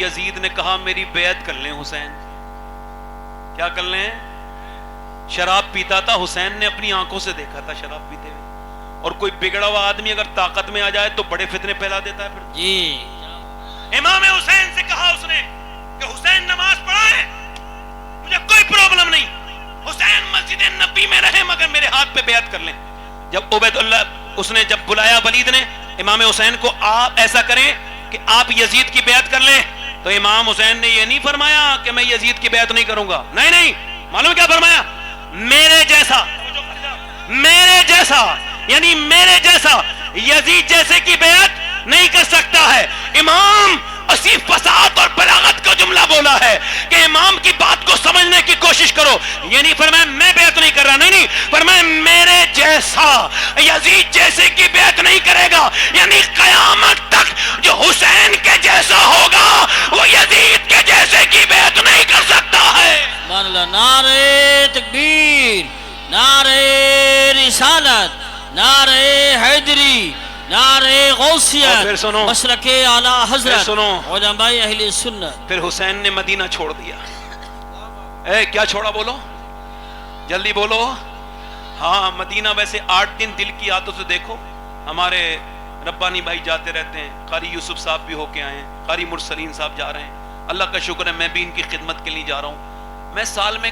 یزید نے کہا میری بیعت کر لیں حسین. کیا کر لیں؟ شراب پیتا تھا, حسین نے اپنی آنکھوں سے دیکھا تھا شراب پیتے ہوئے. اور کوئی بگڑا ہوا آدمی اگر طاقت میں آ جائے تو بڑے فتنے پھیلا دیتا ہے. پھر جی امام حسین سے کہا اس نے کہ حسین نماز پڑھائے, مجھے کوئی پرابلم نہیں, حسین مسجد نبی میں رہے مگر میرے ہاتھ پہ بیعت کر لیں. جب عبید اللہ اس نے جب بلایا ولید نے امام حسین کو, آپ ایسا کریں کہ آپ یزید کی بیعت کر لیں, تو امام حسین نے یہ نہیں فرمایا کہ میں یزید کی بیعت نہیں کروں گا. نہیں نہیں, معلوم کیا فرمایا؟ میرے جیسا یعنی میرے جیسا یزید جیسے کی بیعت نہیں کر سکتا ہے. امام اسی فصاحت اور بلاغت کا جملہ بولا ہے کہ امام کی بات کو سمجھنے کی کوشش کرو. یہ نہیں فرمایا میں بیعت نہیں کر رہا, نہیں فرمایا میرے جیسا یزید جیسے کی بیعت نہیں کرے گا, یعنی قیامت تک جو حسین کے جیسا ہوگا وہ یزید کے جیسے کی بیعت نہیں کر سکتا ہے. سبحان اللہ. نعرہ تکبیر, نعرہ رسالت, نعرہ حیدری, نعرہ غوثیت, مسلک اعلی حضرت علماء اہل سنت. پھر حسین نے مدینہ چھوڑ دیا. کیا چھوڑا؟ بولو جلدی بولو. ہاں مدینہ ویسے 8 دن دل کی عادت سے دیکھو, ہمارے ربانی بھائی جاتے رہتے ہیں, قاری یوسف صاحب بھی ہو کے آئے ہیں, قاری مرسلین صاحب جا رہے ہیں, اللہ کا شکر ہے میں بھی ان کی خدمت کے لیے جا رہا ہوں. میں سال میں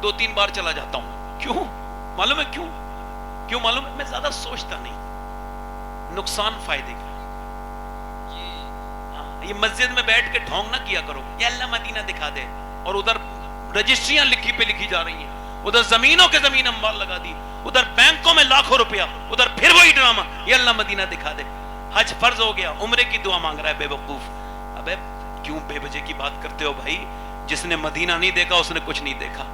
2-3 بار چلا جاتا ہوں. کیوں معلوم ہے؟ کیوں معلوم ہے؟ میں زیادہ سوچتا نہیں, نقصان فائدے کا. یہ مسجد میں بیٹھ کے ڈھونگ نہ کیا کرو یا اللہ مدینہ دکھا دے, اور ادھر رجسٹریاں لکھی پہ لکھی جا رہی ہیں, ادھر زمینوں کے زمین اموال لگا دی, ادھر بینکوں میں لاکھوں روپیہ, ادھر پھر وہی ڈرامہ یہ اللہ مدینہ دکھا دے. حج فرض ہو گیا, عمرے کی دعا مانگ رہا ہے بے وقوف. ابے کیوں بے وجہ کی بات کرتے ہو بھائی؟ جس نے مدینہ نہیں دیکھا اس نے کچھ نہیں دیکھا.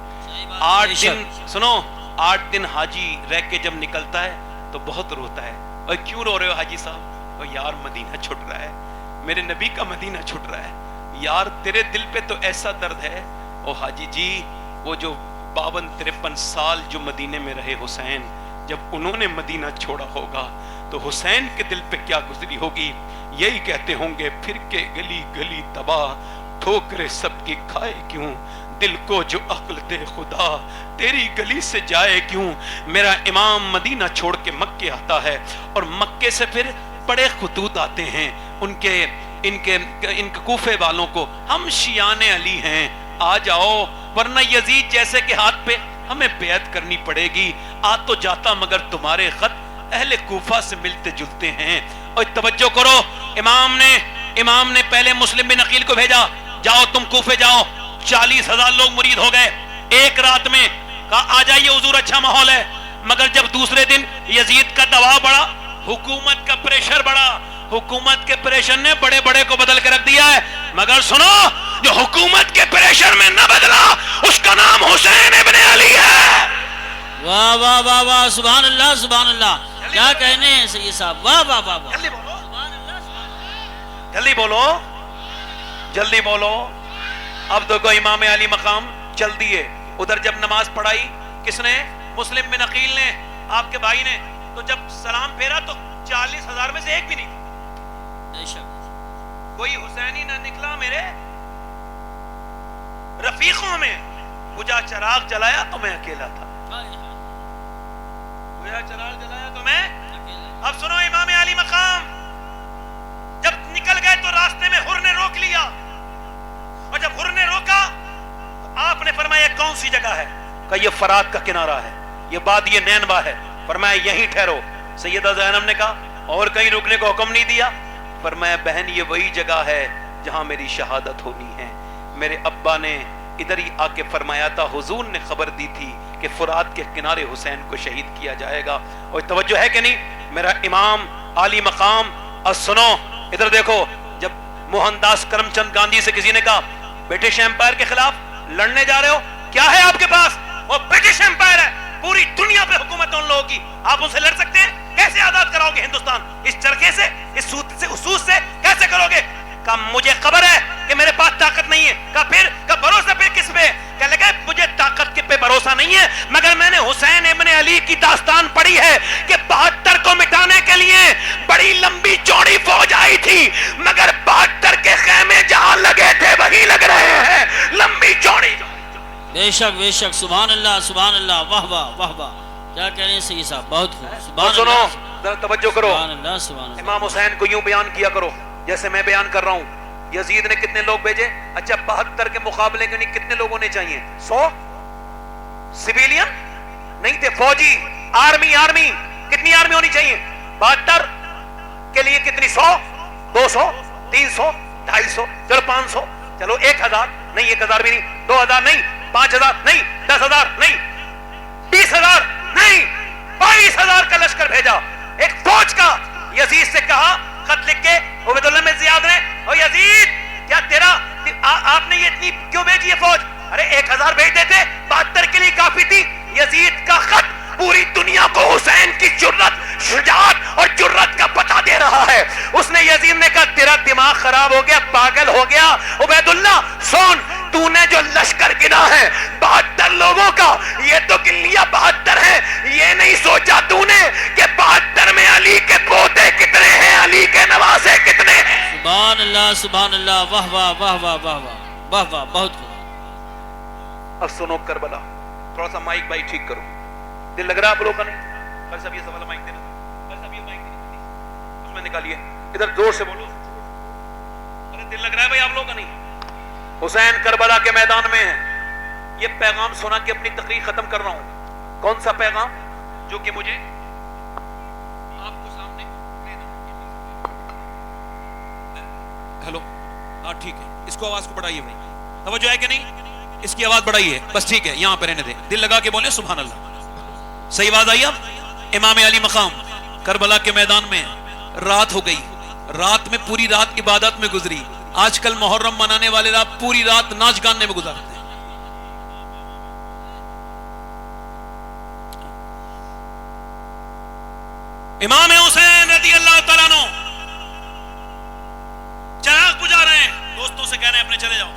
8 دن سنو, 8 دن حاجی رہ کے جب نکلتا ہے تو بہت روتا ہے. اور کیوں رو رہے ہو حاجی صاحب؟ اور یار مدینہ چھٹ رہا ہے, میرے نبی کا مدینہ چھٹ رہا ہے. یار تیرے دل پہ تو ایسا درد ہے. او حاجی جی, وہ جو 52-53 سال جو مدینے میں رہے حسین, جب انہوں نے مدینہ چھوڑا ہوگا تو حسین کے دل پہ کیا گزری ہوگی. یہی کہتے ہوں گے پھر کے گلی گلی تباہ, ٹھوکرے سب کی کھائے کیوں, دل کو جو عقل دے خدا تیری گلی سے جائے کیوں. میرا امام مدینہ چھوڑ کے مکے آتا ہے, اور مکے سے پھر بڑے خطوط آتے ہیں ان کے کوفے والوں کو, ہم شیعان علی ہیں, آ جاؤ ورنہ یزید جیسے کے ہاتھ پہ ہمیں بیعت کرنی پڑے گی. آ تو جاتا مگر تمہارے خط اہل کوفہ سے ملتے جلتے ہیں. اور توجہ کرو, امام نے پہلے مسلم بن عقیل کو بھیجا, جاؤ تم کوفے جاؤ. 40,000 لوگ مرید ہو گئے ایک رات میں. کہا آ جائیے حضور اچھا ماحول ہے. مگر جب دوسرے دن یزید کا دباؤ بڑھا, حکومت کا پریشر بڑھا, حکومت کے پریشر نے بڑے بڑے کو بدل کے رکھ دیا ہے. مگر سنو, جو حکومت کے پریشر میں نہ بدلا اس کا نام حسین ابن علی ہے. واہ واہ واہ واہ, سبحان اللہ سبحان اللہ. کیا کہنے ہیں سید صاحب, واہ واہ واہ واہ. جلدی بولو جلدی بولو. اب دیکھو امام علی مقام چل دیے. ادھر جب نماز پڑھائی کس نے؟ مسلم بن عقیل نے, آپ کے بھائی نے. تو جب سلام پھیرا تو 40,000 میں سے ایک بھی نہیں تھا. کوئی حسینی نہ نکلا میرے رفیقوں میں. بجھا چراغ جلایا تو میں اکیلا تھا, بجھا چراغ جلایا تو میں. اب سنو امام علی مقام جب نکل گئے تو راستے میں حر نے روک لیا, اور جب حر نے روکا تو آپ نے فرمایا کون سی جگہ ہے؟ کہ یہ فرات کا کنارہ ہے, یہ وادی نینوا ہے. فرمایا یہیں ٹھہرو. سیدہ زینب نے کہا اور کہیں رکنے کو حکم نہیں دیا؟ فرمایا بہن یہ وہی جگہ ہے جہاں میری شہادت ہونی ہے. میرے ابا نے ادھر ہی آ کے فرمایا تھا, حضور نے خبر دی تھی کہ فرات کے کنارے حسین کو شہید کیا جائے گا. اور توجہ ہے کہ نہیں میرا امام عالی مقام. اور سنو ادھر دیکھو, جب موہن داس کرم چند گاندھی سے کسی نے کہا برٹش ایمپائر کے خلاف لڑنے جا رہے ہو, کیا ہے آپ کے پاس؟ وہ برٹش ایمپائر ہے, پوری دنیا پہ حکومت ان لوگوں کی, آپ ان سے لڑ سکتے ہیں؟ کیسے آزاد کراؤ گے ہندوستان؟ اس چرخے سے, اس سوت سے کیسے کرو گے؟ کہا مجھے خبر ہے کہ میرے پاس طاقت نہیں ہے. کہا پھر؟ کہا بھروسہ پہ کس پہ؟ کہنے لگا مجھے طاقت کے پہ بھروسہ نہیں ہے, مگر میں نے حسین ابن علی کی داستان پڑھی ہے کہ 72 کو مٹانے کے لیے بڑی لمبی چوڑی فوج آئی تھی, مگر 72 کے خیمے جہاں لگ بے شک سبحان اللہ واہ واہ واہ واہ. کیا کہہ رہے ہیں سید صاحب, بہت خوب. اور سبحان سنو اللہ ذرا توجہ کرو, سبحان اللہ. امام حسین کو یوں بیان کیا کرو جیسے میں بیان کر رہا ہوں. یزید نے کتنے لوگ بھیجے؟ اچھا 72 کے مقابلے کے نہیں کتنے لوگ ہونے چاہیے؟ 100 سویلین نہیں تھے, فوجی آرمی کتنی آرمی ہونی چاہیے؟ 72 کے لیے کتنی؟ 100 200 300 250 چلو 500 چلو 1000 نہیں 1000 بھی نہیں 2000 نہیں 5000 نہیں 10000 نہیں 20000 نہیں 22000 کا لشکر بھیجا ایک فوج کا. یزید سے کہا خط لکھ کے عبید اللہ میں زیاد نے, او یزید کیا تیرا آپ نے یہ اتنی کیوں بھیجی ہے فوج؟ ارے 1000 بھیج دیتے 72 کے لیے کافی تھی. یزید کا خط پوری دنیا کو حسین کی جرت, شجاعت اور جرت کا پتہ دے رہا ہے. اس نے یزید نے کہا تیرا دماغ خراب ہو گیا, پاگل ہو گیا عبید اللہ, سن تو نے جو لشکر گنا ہے 72 لوگوں کا, یہ تو گن لیا 72 ہے, یہ نہیں سوچا تو نے کہ 72 میں علی کے پوتے کتنے ہیں, علی کے نواسے کتنے ہیں. سبحان اللہ واہ واہ واہ واہ واہ واہ واہ, بہت خوب. اب سنو کربلا, تھوڑا سا مائک بھائی ٹھیک کرو, دل لگ رہا ہے آپ لوگوں کا نہیں؟ بھائی صاحب یہ سوال مائک دینا, بھائی صاحب یہ مائک دینا, اس میں نکالیے, ادھر زور سے بولو. ارے دل لگ رہا ہے بھائی آپ لوگوں کا نہیں؟ حسین کربلا کے میدان میں ہے. یہ پیغام سنا کے اپنی تقریر ختم کر رہا ہوں. کون سا پیغام؟ جو کہ مجھے آپ کو سامنے, ہیلو ہاں ٹھیک ہے, اس کو آواز کو بڑھائیے بھائی, توجہ ہے کہ نہیں؟ اس کی آواز بڑھائی ہے بس, ٹھیک ہے یہاں پہ رہنے دیں, دل لگا کے بولیں سبحان اللہ. صحیح آواز آئی؟ اب امام علی مقام کربلا کے میدان میں رات ہو گئی, رات میں پوری رات عبادت میں گزری. آج کل محرم منانے والے رات پوری رات ناچ گانے میں گزارتے ہیں. امام حسین رضی اللہ تعالیٰ عنہ چراغ بجھا رہے ہیں, دوستوں سے کہہ رہے ہیں اپنے چلے جاؤ,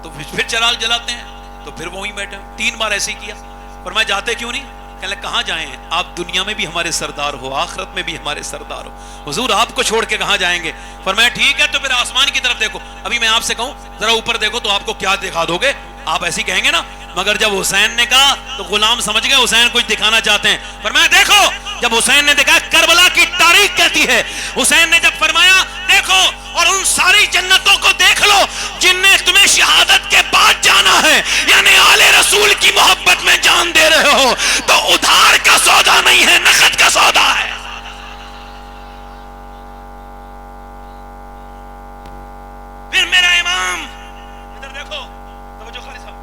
تو پھر چراغ جلاتے ہیں, تو پھر وہیں بیٹھے. 3 بار ایسے ہی کیا. فرمایا جاتے کیوں نہیں؟ کہنے لگے کہاں جائیں, آپ دنیا میں بھی ہمارے سردار ہو, آخرت میں بھی ہمارے سردار ہو, حضور آپ کو چھوڑ کے کہاں جائیں گے؟ فرمایا ٹھیک ہے تو پھر آسمان کی طرف دیکھو. ابھی میں آپ سے کہوں ذرا اوپر دیکھو تو آپ کو کیا دکھا دو گے؟ آپ ایسے ہی کہیں گے نا. مگر جب حسین نے کہا تو غلام سمجھ گئے حسین کچھ دکھانا چاہتے ہیں. فرمایا دیکھو, جب حسین نے دیکھا کربلا کی تاریخ کہتی ہے, حسین نے جب فرمایا دیکھو اور ان ساری جنتوں کو دیکھ لو جن نے تمہیں شہادت کے بعد جانا ہے, یعنی آل رسول کی محبت میں جان دے رہے ہو, تو ادھار کا سودا نہیں ہے, نقد کا سودا ہے. پھر میرا امام ادھر دیکھو, توجہ خالی صاحب,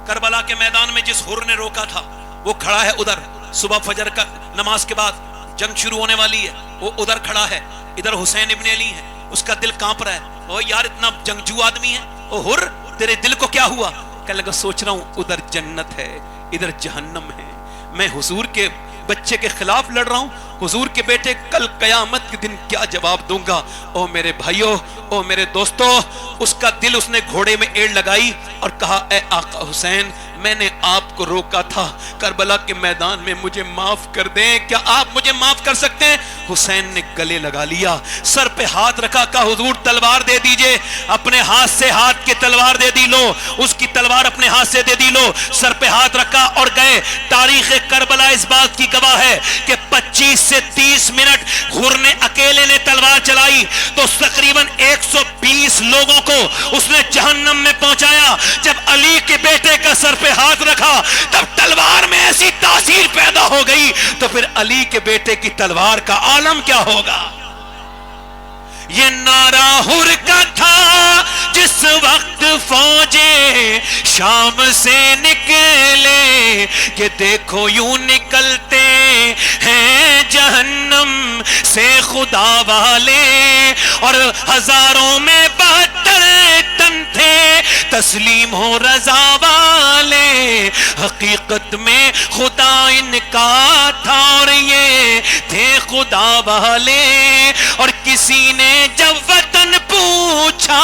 کربلا کے میدان میں جس حر نے روکا تھا وہ کھڑا ہے ادھر. صبح فجر کا نماز کے بعد جنگ شروع ہونے والی ہے, وہ ادھر کھڑا ہے. ادھر حسین ابن علی ہے, اس کا دل کانپ رہا ہے. او یار اتنا جنگجو آدمی ہے, او حر تیرے دل کو کیا ہوا؟ کہنے لگا سوچ رہا ہوں ادھر جنت ہے ادھر جہنم ہے, میں حضور کے بچے کے خلاف لڑ رہا ہوں, حضور کے بیٹے کل قیامت کے دن کیا جواب دوں گا؟ او میرے بھائیو, او میرے دوستو, اس کا دل اس نے گھوڑے میں ایڑ لگائی اور کہا اے آقا حسین میں نے آپ کو روکا تھا کربلا کے میدان میں, مجھے معاف کر دیں, کیا آپ مجھے معاف کر سکتے ہیں؟ حسین نے گلے لگا لیا, سر پہ ہاتھ رکھا, کہا حضور تلوار دے دیجئے. اپنے ہاتھ سے ہاتھ کی تلوار دے دی, لو اس کی تلوار اپنے ہاتھ سے دے دی, لو سر پہ ہاتھ رکھا اور گئے. تاریخ کربلا اس بات کی گواہ ہے کہ 25 سے 30 منٹ حر نے اکیلے نے تلوار چلائی تو تقریباً 120 لوگوں کو اس نے جہنم میں پہنچایا. جب علی کے بیٹے کا سر پہ ہاتھ رکھا تب تلوار میں ایسی تاثیر پیدا ہو گئی, تو پھر علی کے بیٹے کی تلوار کا عالم کیا ہوگا؟ یہ نعرہ حر کا تھا جس وقت فوجیں شام سے نکلے کہ دیکھو یوں نکلتے ہیں جہنم سے خدا والے, اور ہزاروں میں 72 تن تھے تسلیم ہو رضا والے. حقیقت میں خدا ان کا تھا اور یہ تھے خدا والے. اور کسی نے جب وطن پوچھا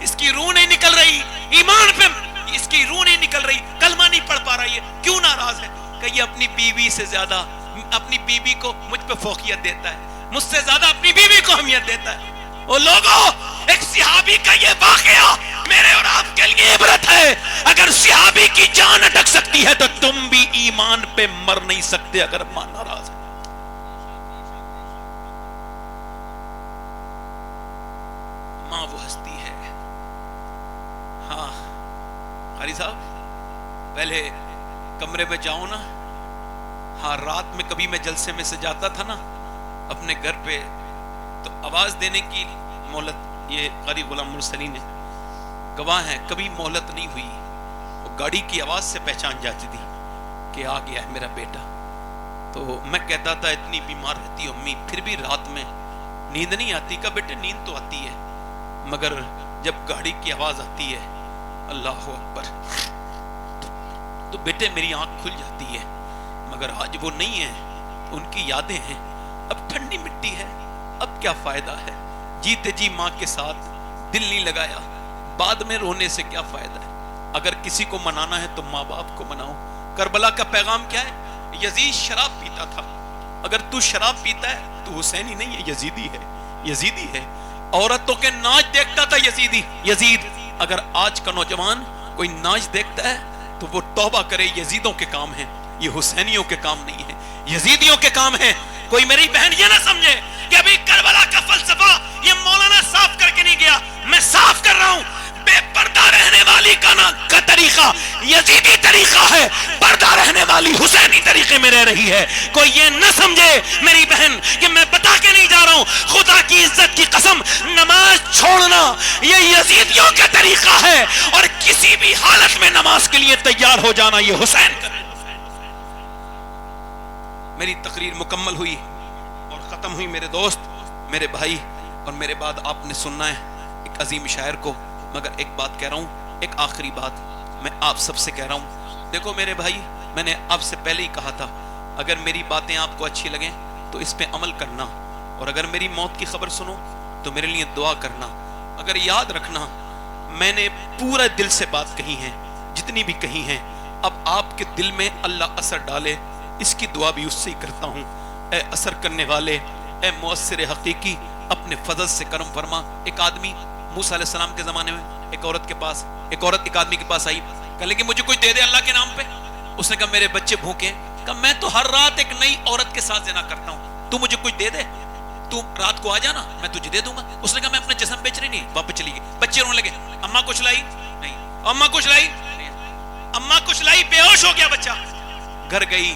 اس کی روح نہیں نکل رہی ایمان پہ, اس کی روح نہیں نکل رہی, کلمہ نہیں پڑھ پا رہا, یہ کیوں ناراض ہے؟ کہ یہ اپنی بیوی سے زیادہ اپنی بیوی کو مجھ پہ فوقیت دیتا ہے, مجھ سے زیادہ اپنی بیوی کو اہمیت دیتا ہے. وہ لوگوں, ایک صحابی کا یہ واقعہ میرے اور آپ کے لیے عبرت ہے. اگر صحابی کی جان اٹک سکتی ہے تو تم بھی ایمان پہ مر نہیں سکتے اگر ماں ناراض ہے. ماں وہ ہستی ہے. ہاں قاری صاحب, پہلے کمرے میں جاؤ نا, ہاں رات میں کبھی میں جلسے میں سے جاتا تھا نا اپنے گھر پہ, تو آواز دینے کی مہلت, یہ قاری غلام مرسلی نے گواہ ہیں, کبھی مہلت نہیں ہوئی. وہ گاڑی کی آواز سے پہچان جاتی تھی کہ آ گیا ہے میرا بیٹا. تو میں کہتا تھا اتنی بیمار رہتی امی پھر بھی رات میں نیند نہیں آتی. کہ بیٹے نیند تو آتی ہے, مگر جب گاڑی کی آواز آتی ہے اللہ اکبر تو بیٹے میری آنکھ کھل جاتی ہے. مگر آج وہ نہیں ہے, ان کی یادیں ہیں. اب ٹھنڈی مٹی ہے, اب کیا فائدہ ہے, جیتے جی ماں کے ساتھ دل نہیں لگایا, بعد میں رونے سے کیا فائدہ ہے. اگر کسی کو منانا ہے تو ماں باپ کو مناؤ. کربلا کا پیغام کیا ہے؟ یزید شراب پیتا تھا. اگر تو شراب پیتا ہے تو حسینی نہیں ہے, یزیدی ہے, یزیدی ہے. عورتوں کے ناچ دیکھتا تھا یزیدی, یزید. اگر آج کا نوجوان کوئی ناچ دیکھتا ہے تو وہ توبہ کرے, یزیدوں کے کام ہیں, یہ حسینیوں کے کام نہیں ہے, یزیدیوں کے کام ہیں. کوئی میری بہن یہ نہ سمجھے کہ ابھی کربلا کا فلسفہ یہ مولانا صاف کر کے نہیں گیا, میں صاف کر رہا ہوں. بے پردہ رہنے والی کا طریقہ یزیدی طریقہ ہے, پردہ رہنے والی حسینی طریقے میں رہ رہی ہے. کوئی یہ نہ سمجھے میری بہن کہ میں بتا کے نہیں جا رہا ہوں, خدا کی عزت کی قسم نماز چھوڑنا یہ یزیدیوں کا طریقہ ہے, اور کسی بھی حالت میں نماز کے لیے تیار ہو جانا یہ حسین کا. میری تقریر مکمل ہوئی اور ختم ہوئی میرے دوست, میرے بھائی, اور میرے بعد آپ نے سننا ہے ایک عظیم شاعر کو. مگر ایک بات کہہ رہا ہوں, ایک آخری بات میں آپ سب سے کہہ رہا ہوں. دیکھو میرے بھائی, میں نے آپ سے پہلے ہی کہا تھا اگر میری باتیں آپ کو اچھی لگیں تو اس پہ عمل کرنا, اور اگر میری موت کی خبر سنو تو میرے لیے دعا کرنا. اگر یاد رکھنا میں نے پورا دل سے بات کہی ہے, جتنی بھی کہی ہیں, اب آپ کے دل میں اللہ اثر ڈالے اس کی دعا بھی اس سے ہی کرتا ہوں. اے اثر کرنے والے, اے مؤثر حقیقی, اپنے فضل سے کرم فرما. ایک آدمی موسیٰ علیہ السلام کے زمانے میں ایک عورت کے پاس, ایک عورت ایک آدمی کے پاس آئی, کہا لیکن مجھے کوئی دے دے اللہ کے نام پہ. اس نے کہا میرے بچے بھوکے ہیں. کہا میں تو ہر رات ایک نئی عورت کے ساتھ زنا کرتا ہوں, تو مجھے کچھ دے دے, تو رات کو آ جانا میں تجھے دے دوں گا. اس نے کہا میں اپنا جسم بیچ رہی نہیں. واپس چلی گئی. بچے رونے لگے, اماں کچھ لائی نہیں, اماں کچھ لائی نہیں, اماں کچھ لائی, بے ہوش ہو گیا بچہ. گھر گئی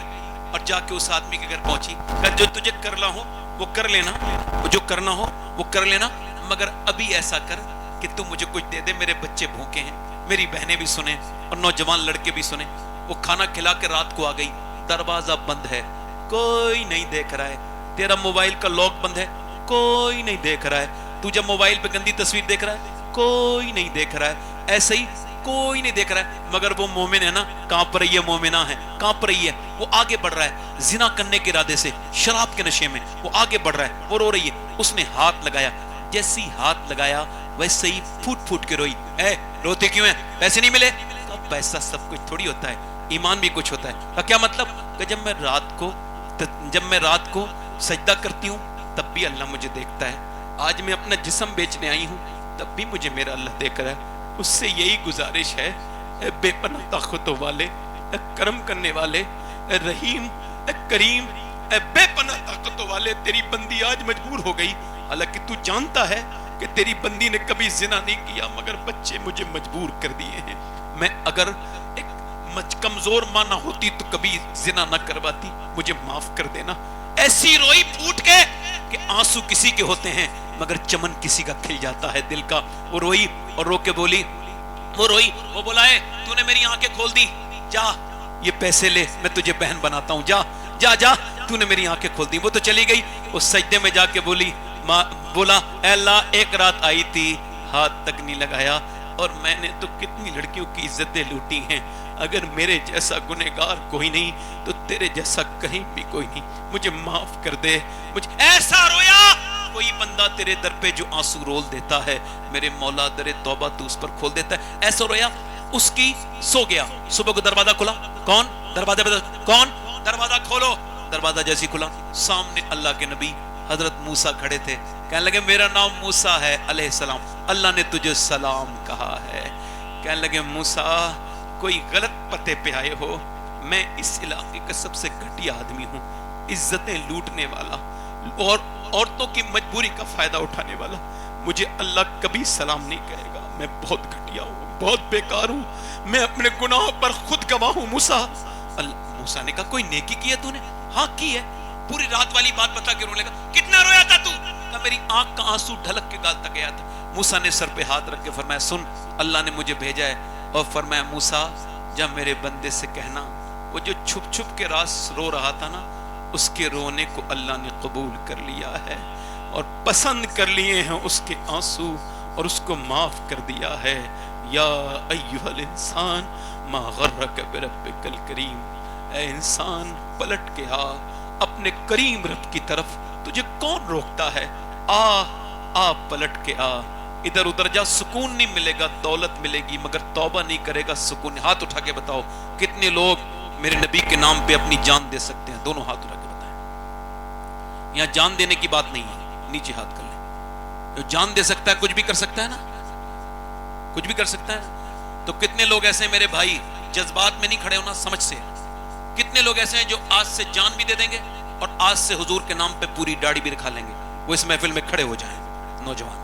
اور جا کے اس آدمی کے گھر پہنچی. کہا جو تجھے کرنا ہو وہ کر لینا, جو کرنا ہو وہ کر لینا, مگر ابھی ایسا کر کہ تم مجھے کچھ دے دے, میرے بچے بھوکے ہیں. میری بہنیں بھی سنیں اور نوجوان لڑکے بھی سنیں. وہ کھانا کھلا کے رات کو آ گئی, دروازہ بند ہے, کوئی نہیں دیکھ رہا ہے. تیرا موبائل کا لاک بند ہے, کوئی نہیں دیکھ رہا ہے. تو جب موبائل پہ گندی تصویر دیکھ رہا ہے, کوئی نہیں دیکھ رہا ہے. ایسے ہی کوئی نہیں دیکھ رہا ہے, مگر وہ مومن ہے نا, کانپ رہی ہے, مومنہ ہے, کانپ رہی ہے. وہ آگے بڑھ رہا ہے زنا کرنے کے ارادے سے, شراب کے نشے میں وہ آگے بڑھ رہا ہے. وہ رو رہی ہے. اس نے ہاتھ لگایا, جیسی ہاتھ لگایا ویسے ہی پھوٹ پھوٹ کے روئی. اے روتے کیوں ہیں, پیسے نہیں ملے؟ پیسہ سب کچھ تھوڑی ہوتا ہے, ایمان بھی کچھ ہوتا ہے. کیا مطلب؟ کہ جب میں رات کو سجدہ کرتی ہوں تب بھی اللہ مجھے دیکھتا ہے. آج میں اپنا جسم بیچنے آئی ہوں تب بھی مجھے میرا اللہ دیکھ رہا ہے. اس سے یہی گزارش ہے, اے بے پناہ طاقتوں والے, اے کرم کرنے والے, اے رحیم, اے کریم, اے بے پناہ طاقتوں والے, تیری بندی آج مجبور ہو گئی. حالانکہ تو جانتا ہے کہ تیری بندی نے کبھی زنا نہیں کیا, مگر بچے مجھے مجبور کر دیے ہیں. میں اگر ایک کمزور ماں نہ ہوتی تو کبھی زنا نہ کرواتی, مجھے معاف کر دینا. ایسی روئی پھوٹ کے کہ آنسو کسی کے ہوتے ہیں مگر چمن کسی کا کھل جاتا ہے دل کا. وہ روئی اور رو کے بولی, وہ روئی, وہ بلائے, تو نے میری آنکھیں کھول دی, جا یہ پیسے لے, میں تجھے بہن بناتا ہوں, جا جا جا, تو نے میری آنکھیں کھول دی. وہ تو چلی گئی. وہ سجدے میں جا کے بولا اے اللہ ایک رات آئی تھی, ہاتھ تک نہیں لگایا, اور میں نے تو کتنی لڑکیوں کی عزتیں لوٹی ہیں. اگر میرے جیسا گنہگار کوئی نہیں تو تیرے جیسا کہیں بھی کوئی نہیں, مجھے معاف کر دے. مجھے ایسا رویا کوئی بندہ تیرے در پہ جو آنسو رول دیتا ہے میرے مولا در توبہ تو اس پر کھول دیتا ہے. ایسا رویا اس کی سو گیا. صبح کو دروازہ کھلا, کون دروازہ پہ, کون دروازہ کھولو, دروازہ جیسی کھلا سامنے اللہ کے نبی حضرت موسیٰ کھڑے تھے. کہنے لگے میرا نام موسیٰ ہے علیہ السلام, اللہ نے تجھے سلام کہا ہے. کہنے لگے موسیٰ کوئی غلط پتے پہ آئے ہو, میں اس علاقے کا سب سے گھٹیا آدمی ہوں, عزتیں لوٹنے والا اور عورتوں کی مجبوری کا فائدہ اٹھانے والا, مجھے اللہ کبھی سلام نہیں کہے گا, میں بہت گھٹیا ہوں, بہت بیکار ہوں, میں اپنے گناہوں پر خود گواہ ہوں. موسیٰ موسیٰ نے کہا کوئی نیکی کی ہے تو نے؟ ہاں کی ہے. پوری رات والی بات بتا کے رونے لگا. کتنا رویا تھا تو؟ کہا میری آنکھ کا آنسو ڈھلک کے گال تک گیا تھا. موسیٰ نے سر پہ ہاتھ رکھ کے فرمایا سن, اللہ نے مجھے بھیجا ہے. اور فرمایا موسیٰ جب میرے بندے سے کہنا وہ جو چھپ چھپ کے راز رو رہا تھا نا, اس کے رونے کو اللہ نے قبول کر لیا ہے اور پسند کر لیے ہیں اس کے آنسو اور اس کو معاف کر دیا ہے. یا ایھا الانسان ما غرک بربک الکریم, اے انسان پلٹ کے آ اپنے کریم رب کی طرف, تجھے کون روکتا ہے؟ آ پلٹ کے آ, ادھر ادھر جا, سکون نہیں ملے گا, دولت ملے گی مگر توبہ نہیں کرے گا سکون. ہاتھ اٹھا کے بتاؤ کتنے لوگ میرے نبی کے نام پہ اپنی جان دے سکتے ہیں؟ دونوں ہاتھ اٹھا کے بتائیں. یہاں جان دینے کی بات نہیں ہے, نیچے ہاتھ کر لیں. جو جان دے سکتا ہے کچھ بھی کر سکتا ہے نا, کچھ بھی کر سکتا ہے. تو کتنے لوگ ایسے ہیں میرے بھائی جذبات میں نہیں کھڑے ہونا, سمجھ سے. کتنے لوگ ایسے ہیں جو آج سے جان بھی دے دیں گے اور آج سے حضور کے نام پہ پوری داڑھی بھی رکھا لیں گے. وہ اس محفل میں کھڑے ہو جائیں. نوجوان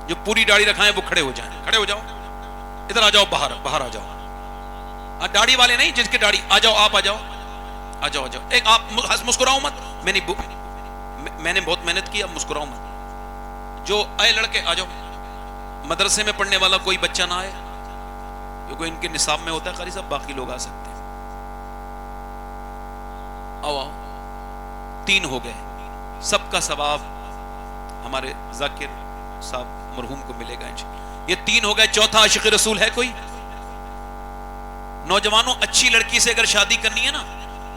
جو پوری داڑھی رکھائیں وہ کھڑے ہو جائیں. کھڑے ہو جاؤ, ادھر آ جاؤ, باہر آ جاؤ. داڑھی والے نہیں, جس کی داڑھی, آ جاؤ, آپ آ جاؤ, آ جاؤ, آ جاؤ. ایک آپ مسکراؤ مت, میں نے بہت محنت کی, اب مسکراؤ مت. جو آئے لڑکے آ جاؤ. مدرسے میں پڑھنے والا کوئی بچہ نہ آئے کیونکہ ان کے نصاب میں ہوتا ہے قاری صاحب, باقی لوگ آ سکتے ہیں. آؤ 3 ہو گئے. سب کا ثواب ہمارے ذاکر صاحب مرحوم کو ملے گا انشاءاللہ. یہ 3 ہو گئے. چوتھا عاشق رسول ہے کوئی؟ نوجوانوں اچھی لڑکی سے اگر شادی کرنی ہے نا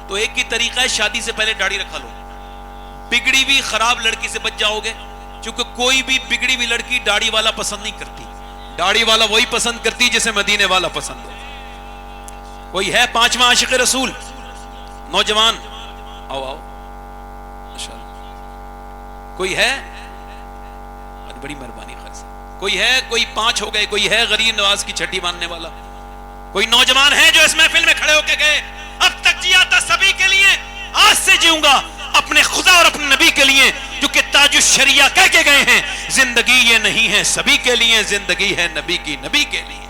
تو ایک ہی طریقہ ہے, شادی سے پہلے داڑھی رکھا لو. بگڑی بھی خراب لڑکی سے بچ جاؤ گے, کیونکہ کوئی بھی بگڑی ہوئی لڑکی داڑھی والا پسند نہیں کرتی. داڑھی والا وہی پسند کرتی جسے مدینے والا پسند ہو. کوئی ہے 5واں عاشق رسول؟ نوجوان آؤ ماشاءاللہ. کوئی ہے؟ بڑی مہربانی خیر. کوئی ہے؟ کوئی 5 ہو گئے. کوئی ہے غریب نواز کی چھٹی باندھنے والا؟ کوئی نوجوان ہے جو اس محفل میں کھڑے ہو کے گئے اب تک جیا تھا سبھی کے لیے, آج سے جیوں گا اپنے خدا اور اپنے نبی کے لیے, جو کہ تاج الشریعہ کہہ کے گئے ہیں زندگی یہ نہیں ہے سبھی کے لیے, زندگی ہے نبی کی, نبی کے لیے.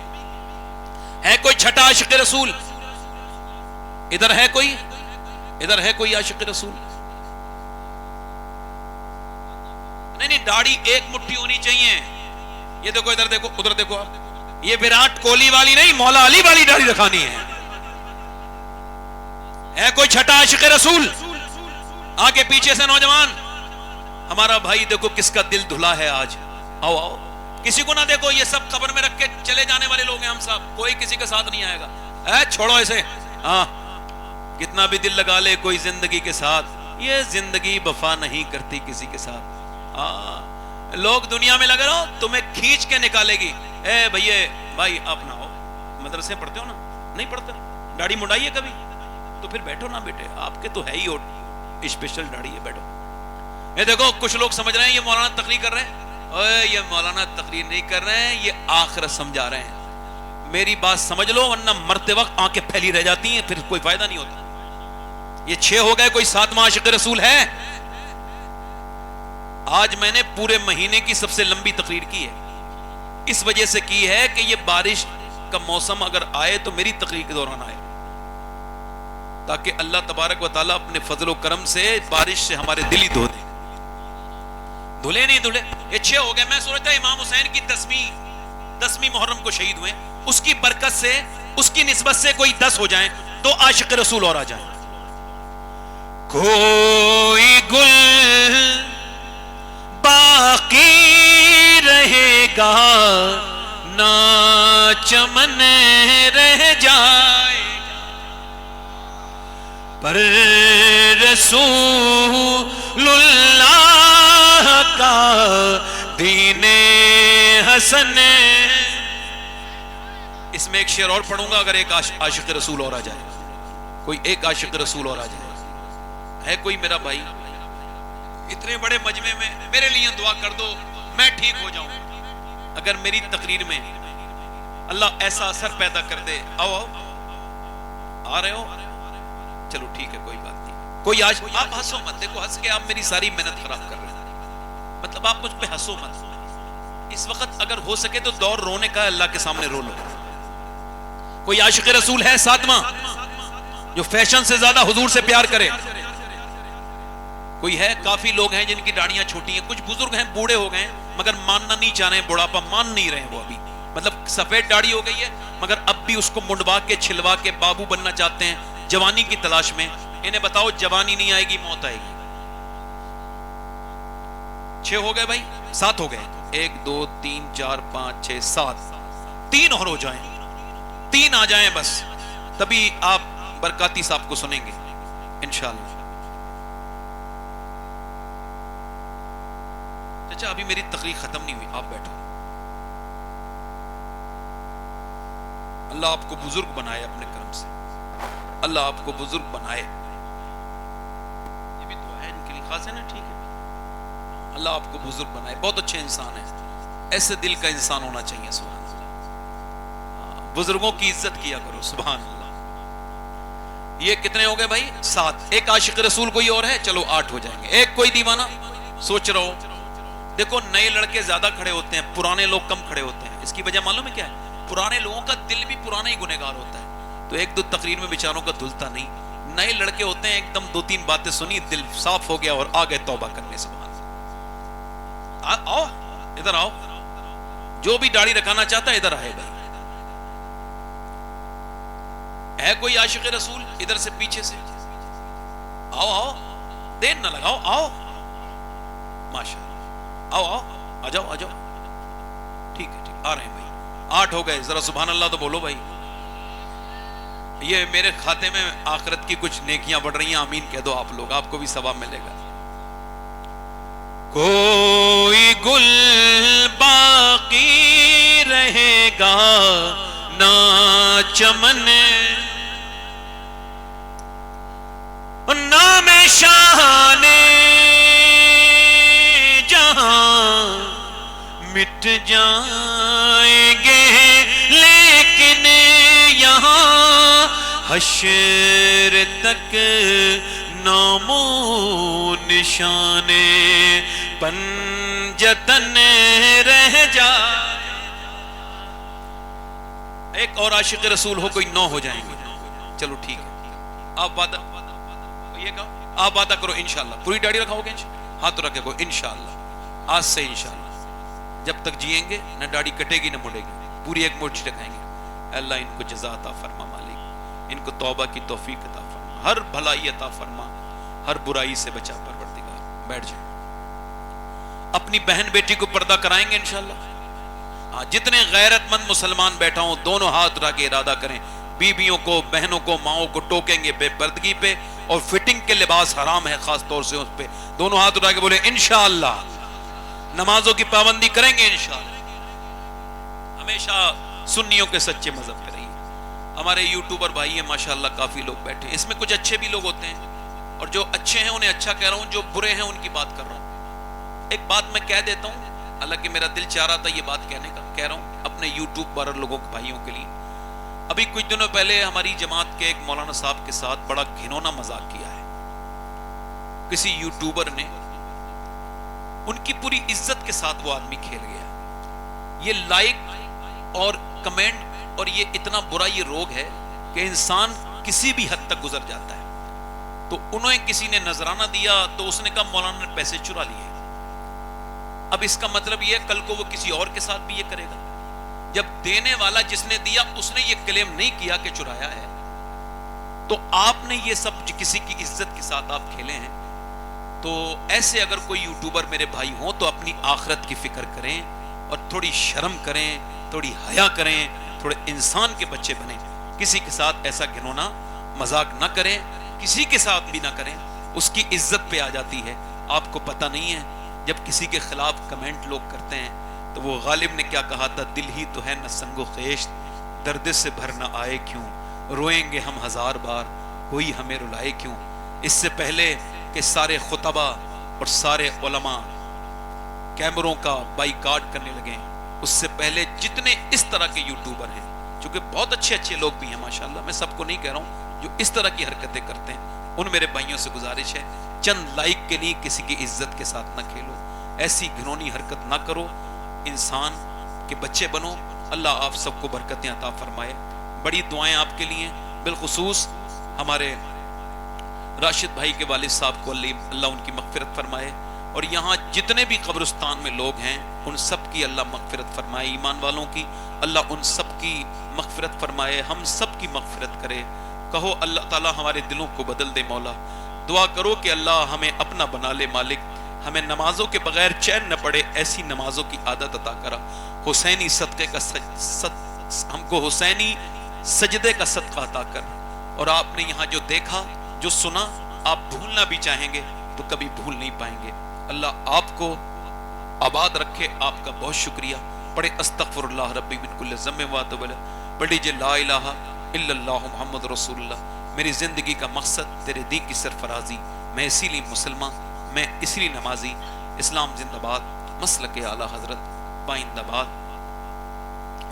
ہے کوئی چھٹا عاشق رسول؟ ادھر ہے کوئی؟ ادھر ہے کوئی عاشق رسول؟ نہیں, داڑھی ایک مٹھی ہونی چاہیے. یہ دیکھو, ادھر دیکھو, ادھر دیکھو. آپ یہ وراٹ کوہلی والی نہیں, مولا علی والی داڑھی رکھانی ہے. ہے کوئی چھٹا عاشق رسول؟ آگے پیچھے سے نوجوان. ہمارا بھائی دیکھو کس کا دل دھلا ہے آج. آؤ. کسی کو نہ دیکھو, یہ سب قبر میں رکھ کے چلے جانے والے لوگ ہیں ہم سب, کوئی کسی کے ساتھ نہیں آئے گا. چھوڑو اسے. ہاں کتنا بھی دل لگا لے کوئی زندگی کے ساتھ, یہ زندگی وفا نہیں کرتی کسی کے ساتھ. لوگ دنیا میں لگے رہو, تمہیں کھینچ کے نکالے گی. بھائی آپ نہ ہو, مدرسے پڑھتے ہو نا؟ نہیں پڑھتے. داڑھی مڈائیے کبھی تو پھر بیٹھو نا بیٹے, آپ کے تو ہے ہی اسپیشل داڑھی ہے, بیٹھو. یہ دیکھو کچھ لوگ سمجھ رہے ہیں یہ مولانا تقریر کر رہے ہیں. یہ مولانا تقریر نہیں کر رہے ہیں, یہ آخرت سمجھا رہے ہیں. میری بات سمجھ لو ورنہ مرتے وقت آنکھیں پھیلی رہ جاتی ہیں, پھر کوئی فائدہ نہیں ہوتا. یہ 6 ہو گئے. کوئی 7واں عاشق رسول ہے؟ آج میں نے پورے مہینے کی سب سے لمبی تقریر کی ہے, اس وجہ سے کی ہے کہ یہ بارش کا موسم اگر آئے تو میری تقریر کے دوران آئے, تاکہ اللہ تبارک و تعالیٰ اپنے فضل و کرم سے بارش سے ہمارے دل ہی دھو دے. دھلے نہیں دھلے. یہ 6 ہو گئے. میں سوچتا امام حسین کی 10ویں محرم کو شہید ہوئے, اس کی برکت سے, اس کی نسبت سے کوئی 10 ہو جائیں تو عاشق رسول اور آ جائیں. کوئی گل باقی رہے گا نہ چمن رہ جائے, پر رسول اللہ دین حسن. اس میں ایک شعر اور پڑھوں گا, اگر ایک عاشق رسول اور آ جائے, کوئی ایک عاشق رسول اور آ جائے. ہے کوئی میرا بھائی؟ اتنے بڑے مجمع میں میرے لیے دعا کر دو, میں ٹھیک ہو جاؤں. اگر میری تقریر میں اللہ ایسا اثر پیدا کر دے. آؤ آؤ, آ رہے ہو؟ چلو ٹھیک ہے, کوئی بات نہیں. کوئی آج آپ ہنسو مت, دیکھو ہنس کے آپ میری ساری محنت خراب کر رہے ہیں. مطلب آپ مجھ پہ ہنسو مت. اس وقت اگر ہو سکے تو دور رونے کا, اللہ کے سامنے رو لو. کوئی عاشق رسول ہے ساتواں جو فیشن سے زیادہ حضور سے پیار کرے؟ کوئی ہے؟ کافی لوگ ہیں جن کی داڑیاں چھوٹی ہیں, کچھ بزرگ ہیں بوڑھے ہو گئے ہیں مگر ماننا نہیں چاہ رہے ہیں, بڑھاپا مان نہیں رہے ہیں وہ ابھی. مطلب سفید داڑھی ہو گئی ہے مگر اب بھی اس کو منڈوا کے چھلوا کے بابو بننا چاہتے ہیں, جوانی کی تلاش میں. انہیں بتاؤ جوانی نہیں آئے گی, موت آئے گی. 6 ہو گئے بھائی, 7 ہو گئے. 1 2 3 4 5 6 7, 3 اور ہو جائیں, 3 آ جائیں بس, تبھی آپ برکاتی صاحب کو سنیں گے انشاءاللہ. چچا ابھی میری تقریر ختم نہیں ہوئی, آپ بیٹھو. اللہ آپ کو بزرگ بنائے اپنے کرم سے, اللہ آپ کو بزرگ بنائے. یہ بھی دعا ہے ان کے لیے خاص ہے نا, ٹھیک ہے. اللہ آپ کو بزرگ بنائے, بہت اچھے انسان ہیں, ایسے دل کا انسان ہونا چاہیے. سبحان اللہ, بزرگوں کی عزت کیا کرو. سبحان اللہ. یہ کتنے ہو گئے بھائی؟ 7. ایک عاشق رسول کوئی اور ہے؟ چلو 8 ہو جائیں گے. ایک کوئی دیوانہ سوچ رہا ہو. دیکھو نئے لڑکے زیادہ کھڑے ہوتے ہیں, پرانے لوگ کم کھڑے ہوتے ہیں. اس کی وجہ معلوم ہے کیا ہے؟ پرانے لوگوں کا دل بھی پرانا ہی گنہگار ہوتا ہے, تو 1 2 تقریر میں بیچاروں کا دھلتا نہیں. نئے لڑکے ہوتے ہیں ایک دم 2 3 باتیں سنی, دل صاف ہو گیا اور آ گئے توبہ کرنے. سبحان اللہ. آؤ ادھر آؤ, جو بھی داڑھی رکھانا چاہتا ہے ادھر آئے بھائی. ہے کوئی عاشق رسول؟ ادھر سے پیچھے سے آؤ. آؤ, دیر نہ لگاؤ, آؤ. ماشاء اللہ, آؤ آؤ, آ جاؤ آ جاؤ. ٹھیک ہے, ٹھیک, آ رہے ہیں بھائی. 8 ہو گئے, ذرا سبحان اللہ تو بولو بھائی. یہ میرے کھاتے میں آخرت کی کچھ نیکیاں بڑھ رہی ہیں, آمین کہہ دو آپ لوگ, آپ کو بھی ثواب ملے گا. کوئی گل باقی رہے گا نہ چمن, نام شان جہاں مٹ جائیں گے, لیکن یہاں حشر تک نام و نشان پنجتن رہ جائے. ایک اور عاشق رسول ہو کوئی 9 ہو جائیں گے. چلو ٹھیک ہے, آپ وعدہ یہ کہو, آپ وعدہ کرو انشاءاللہ. پوری داڑھی رکھاؤ گے؟ ہاتھ رکھے کو انشاءاللہ, آج سے انشاءاللہ. جب تک جیئیں گے نہ داڑھی کٹے گی نہ مڑے گی, پوری ایک مٹھی رکھائیں گے. اللہ ان کو جزا عطا فرما مالک, ان کو توبہ کی توفیق عطا فرما, ہر بھلائی عطا فرما, ہر برائی سے بچا پروردگار. بیٹھ جائیں. اپنی بہن بیٹی کو پردہ کرائیں گے انشاءاللہ. جتنے غیرت مند مسلمان بیٹھا ہوں دونوں ہاتھ اٹھا کے ارادہ کریں, بیویوں کو, بہنوں کو, ماؤں کو ٹوکیں گے بے پردگی پہ, اور فٹنگ کے لباس حرام ہے خاص طور سے اس پہ. دونوں ہاتھ اٹھا کے بولے انشاءاللہ. نمازوں کی پابندی کریں گے انشاءاللہ. ہمیشہ سنیوں کے سچے مذہب پہ رہیے. ہمارے یوٹیوبر بھائی ہیں ماشاءاللہ, کافی لوگ بیٹھے ہیں. اس میں کچھ اچھے بھی لوگ ہوتے ہیں, اور جو اچھے ہیں انہیں اچھا کہہ رہا ہوں, جو برے ہیں ان کی بات کر رہا ہوں. ایک بات میں کہہ دیتا ہوں, حالانکہ میرا دل چاہ رہا تھا یہ بات کہنے کا, کہہ رہا ہوں اپنے یوٹیوب پر لوگوں بھائیوں کے لیے. ابھی کچھ دنوں پہلے ہماری جماعت کے ایک مولانا صاحب کے ساتھ بڑا گھنونا مذاق کیا ہے کسی یوٹیوبر نے. ان کی پوری عزت کے ساتھ وہ آدمی کھیل گیا. یہ لائک اور کمنٹ اور یہ اتنا برا یہ روگ ہے کہ انسان کسی بھی حد تک گزر جاتا ہے. تو انہیں کسی نے نذرانہ دیا تو اس نے کہا مولانا نے پیسے چرا لیے. اب اس کا مطلب یہ کل کو وہ کسی اور کے ساتھ بھی یہ کرے گا. جب دینے والا جس نے دیا اس نے یہ کلیم نہیں کیا کہ چرایا ہے, تو آپ نے یہ سب کسی کی عزت کے ساتھ آپ کھیلے ہیں. تو ایسے اگر کوئی یوٹیوبر میرے بھائی ہوں تو اپنی آخرت کی فکر کریں اور تھوڑی شرم کریں, تھوڑی حیا کریں, تھوڑے انسان کے بچے بنیں. کسی کے ساتھ ایسا گھنونا مذاق نہ کریں, کسی کے ساتھ بھی نہ کریں, اس کی عزت پہ آ جاتی ہے. آپ کو پتہ نہیں ہے جب کسی کے خلاف کمنٹ لوگ کرتے ہیں تو وہ غالب نے کیا کہا تھا، دل ہی تو ہے نہ سنگ و خیش، درد سے بھر نہ آئے کیوں، روئیں گے ہم ہزار بار، کوئی ہمیں رلائے کیوں۔ اس سے پہلے کہ سارے خطبہ اور سارے علماء کیمروں کا بائیکاٹ کرنے لگے، اس سے پہلے جتنے اس طرح کے یوٹیوبر ہیں، چونکہ بہت اچھے لوگ بھی ہیں ماشاءاللہ، میں سب کو نہیں کہہ رہا ہوں، جو اس طرح کی حرکتیں کرتے ہیں، ان میرے بھائیوں سے گزارش ہے، چند لائک کے لیے کسی کی عزت کے ساتھ نہ کھیلو، ایسی گھنونی حرکت نہ کرو، انسان کے بچے بنو۔ اللہ آپ سب کو برکتیں عطا فرمائے۔ بڑی دعائیں آپ کے لیے، بالخصوص ہمارے راشد بھائی کے والد صاحب کو اللہ ان کی مغفرت فرمائے، اور یہاں جتنے بھی قبرستان میں لوگ ہیں ان سب کی اللہ مغفرت فرمائے، ایمان والوں کی اللہ ان سب کی مغفرت فرمائے، ہم سب کی مغفرت کرے۔ کہو اللہ تعالی ہمارے دلوں کو بدل دے مولا، دعا کرو کہ اللہ ہمیں اپنا بنا لے مالک، ہمیں نمازوں کے بغیر چین نہ پڑے، ایسی نمازوں کی عادت عطا کرا، حسینی صدقے کا ہم کو حسینی سجدے کا صدقہ عطا کر، اور آپ نے یہاں جو دیکھا جو سنا آپ بھولنا بھی چاہیں گے تو کبھی بھول نہیں پائیں گے۔ اللہ آپ کو آباد رکھے، آپ کا بہت شکریہ۔ پڑھے استغفر اللہ ربی من کل ذنب واتوب الیہ، پڑھ لیجیے لا الہ الا اللہ محمد رسول اللہ۔ میری زندگی کا مقصد تیرے دین کی سرفرازی، میں اسی لیے مسلمان، میں اسی لیے نمازی۔ اسلام زندہ باد، مسلک اعلیٰ حضرت پائندہ باد۔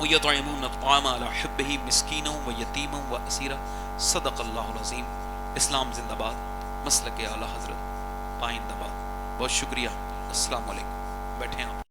وَيَطْعِمُونَ الطَّعَامَ عَلَى حُبِّهِ مِسْكِينًا وَيَتِيمًا وَأَسِيرًا، صدق اللہ العظیم۔ اسلام زندہ باد، مسلک اعلیٰ حضرت پائندہ باد۔ بہت شکریہ، السلام علیکم۔ بیٹھیں آپ۔